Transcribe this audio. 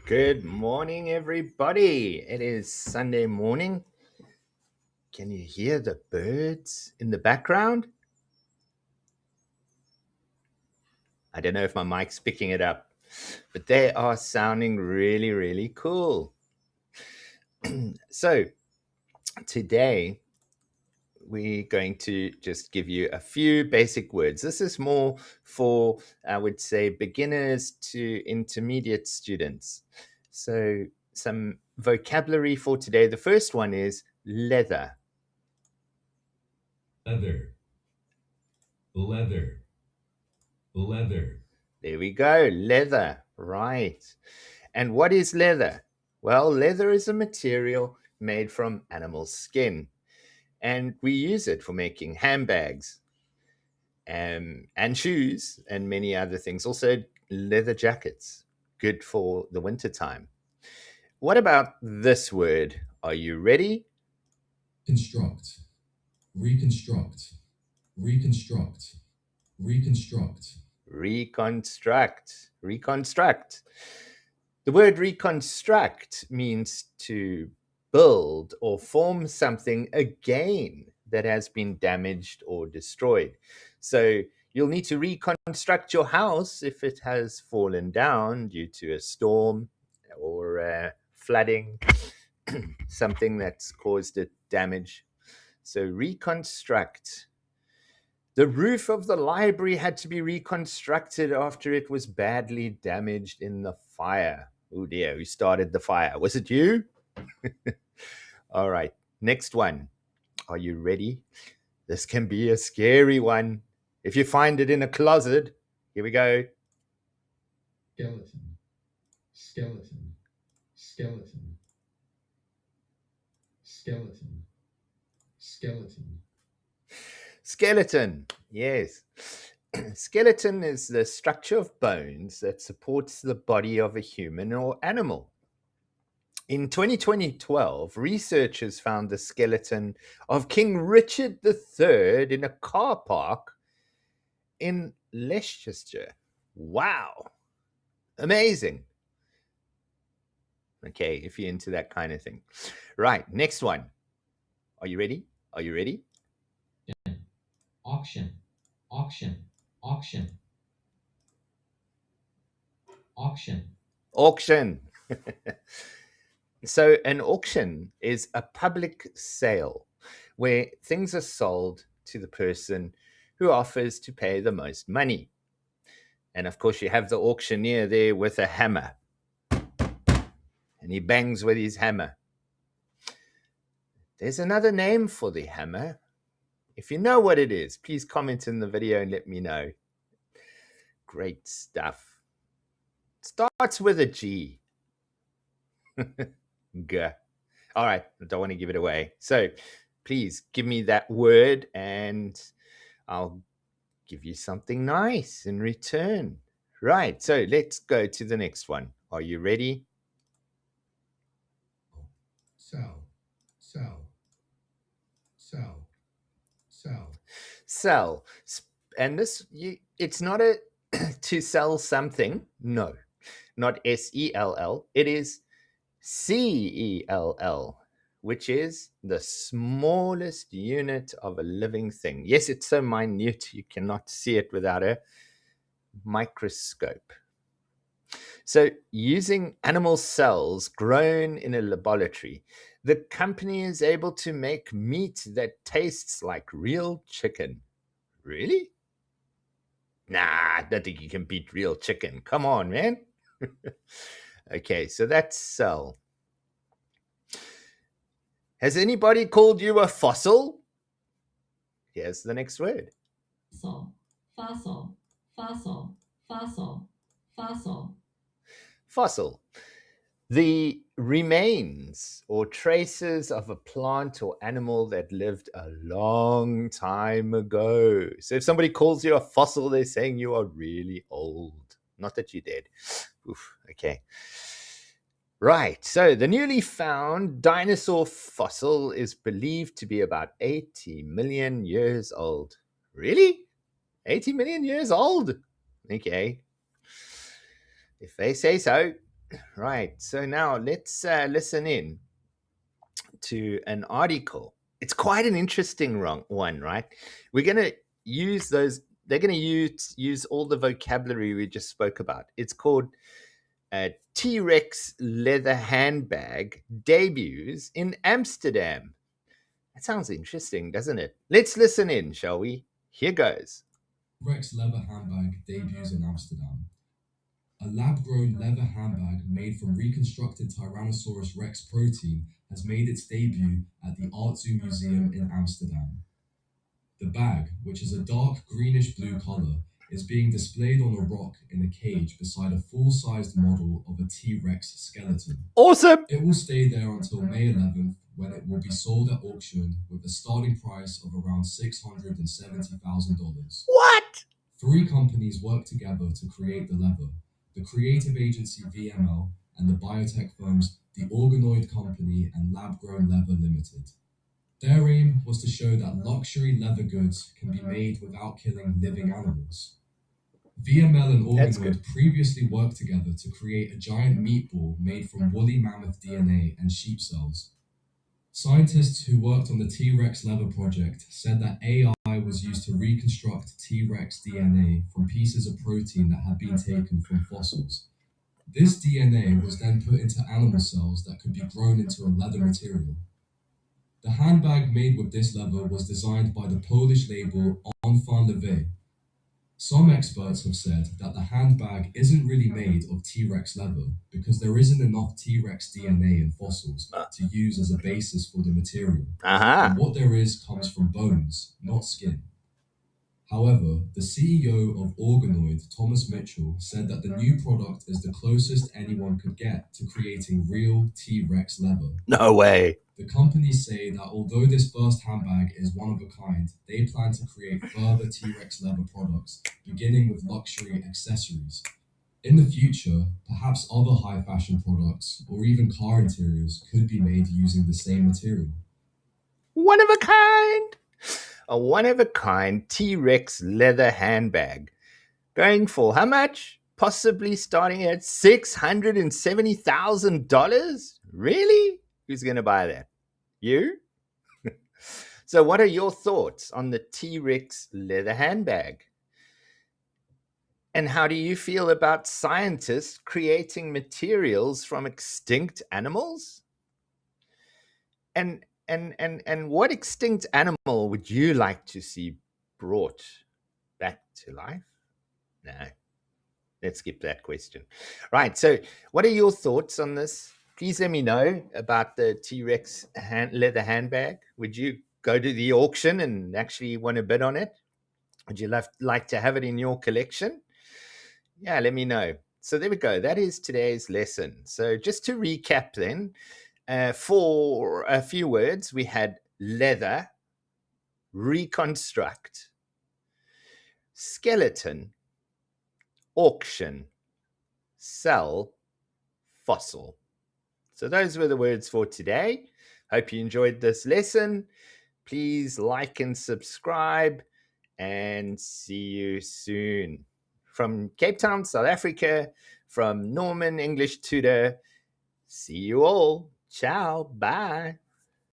Good morning, everybody. It is Sunday morning. Can you hear the birds in the background? I don't know if my mic's picking it up, but they are sounding really, really cool. So today we're going to just give you a few basic words. This is more for, I would say, beginners to intermediate students. So some vocabulary for today. The first one is leather. Leather, leather, leather. There we go, leather, right. And what is leather? Well, leather is a material made from animal skin, and we use it for making handbags and shoes and many other things. Also, leather jackets, good for the winter time. What about this word? Are you ready? Construct, reconstruct, reconstruct, reconstruct. Reconstruct. Reconstruct. The word reconstruct means to build or form something again that has been damaged or destroyed. So you'll need to reconstruct your house if it has fallen down due to a storm or flooding, something that's caused it damage. So reconstruct. The roof of the library had to be reconstructed after it was badly damaged in the fire. Oh dear, who started the fire? Was it you? All right, next one. Are you ready? This can be a scary one. If you find it in a closet, here we go. Skeleton, skeleton, skeleton, skeleton, skeleton. Skeleton, yes. Skeleton is the structure of bones that supports the body of a human or animal. In 2012, researchers found the skeleton of King Richard III in a car park in Leicestershire. Wow. Amazing. Okay, if you're into that kind of thing. Right, next one. Are you ready? Are you ready? Auction, auction, auction, auction. Auction. So, an auction is a public sale where things are sold to the person who offers to pay the most money. And of course, you have the auctioneer there with a hammer, and he bangs with his hammer. There's another name for the hammer. If you know what it is, please comment in the video and let me know. Great stuff. Starts with a G. G. All right, I don't want to give it away. So please give me that word and I'll give you something nice in return. Right, so let's go to the next one. Are you ready? Sell, sell, sell, sell. Sell. And this, it's not a to sell something. No, not SELL. It is CELL, which is the smallest unit of a living thing. Yes, it's so minute you cannot see it without a microscope. So, using animal cells grown in a laboratory, the company is able to make meat that tastes like real chicken. Really? Nah, I don't think you can beat real chicken. Come on, man. Okay, so that's cell. Has anybody called you a fossil? Here's the next word. Fossil, fossil, fossil, fossil, fossil. Fossil. The remains or traces of a plant or animal that lived a long time ago. So if somebody calls you a fossil, they're saying you are really old. Not that you're dead. Oof, okay. Right, so the newly found dinosaur fossil is believed to be about 80 million years old. Really? 80 million years old? Okay. If they say so. Right. So now let's listen in to an article. It's quite an interesting one, right? We're going to use those. They're going to use all the vocabulary we just spoke about. It's called T-Rex leather handbag debuts in Amsterdam. That sounds interesting, doesn't it? Let's listen in, shall we? Here goes. Rex leather handbag debuts in Amsterdam. A lab-grown leather handbag made from reconstructed Tyrannosaurus rex protein has made its debut at the Art Zoo Museum in Amsterdam. The bag, which is a dark greenish-blue color, is being displayed on a rock in a cage beside a full-sized model of a T-Rex skeleton. Awesome! It will stay there until May 11th, when it will be sold at auction with a starting price of around $670,000. What? 3 companies work together to create the leather: the creative agency VML and the biotech firms The Organoid Company and Lab Grown Leather Limited. Their aim was to show that luxury leather goods can be made without killing living animals. VML and That's Organoid good. previously worked together to create a giant meatball made from woolly mammoth DNA and sheep cells. Scientists who worked on the T-Rex leather project said that AI was used to reconstruct T-Rex DNA from pieces of protein that had been taken from fossils. This DNA was then put into animal cells that could be grown into a leather material. The handbag made with this leather was designed by the Polish label Enfant Levé. Some experts have said that the handbag isn't really made of T-Rex leather because there isn't enough T-Rex DNA in fossils to use as a basis for the material. Uh-huh. And what there is comes from bones, not skin. However, the CEO of Organoid, Thomas Mitchell, said that the new product is the closest anyone could get to creating real T-Rex leather. No way. The companies say that although this first handbag is one of a kind, they plan to create further T-Rex leather products, beginning with luxury accessories. In the future, perhaps other high fashion products, or even car interiors, could be made using the same material. One of a kind. A one-of-a-kind T-Rex leather handbag. Going for how much? Possibly starting at $670,000? Really? Who's going to buy that? You? So what are your thoughts on the T-Rex leather handbag? And how do you feel about scientists creating materials from extinct animals? And what extinct animal would you like to see brought back to life? No. Let's skip that question. Right. So, what are your thoughts on this? Please let me know about the T-Rex leather handbag. Would you go to the auction and actually want to bid on it? Would you like to have it in your collection? Yeah, let me know. So there we go. That is today's lesson. So just to recap then, for a few words, we had leather, reconstruct, skeleton, auction, sell, fossil. So those were the words for today. Hope you enjoyed this lesson. Please like and subscribe, and see you soon. From Cape Town, South Africa, from Norman English Tutor. See you all. Ciao. Bye.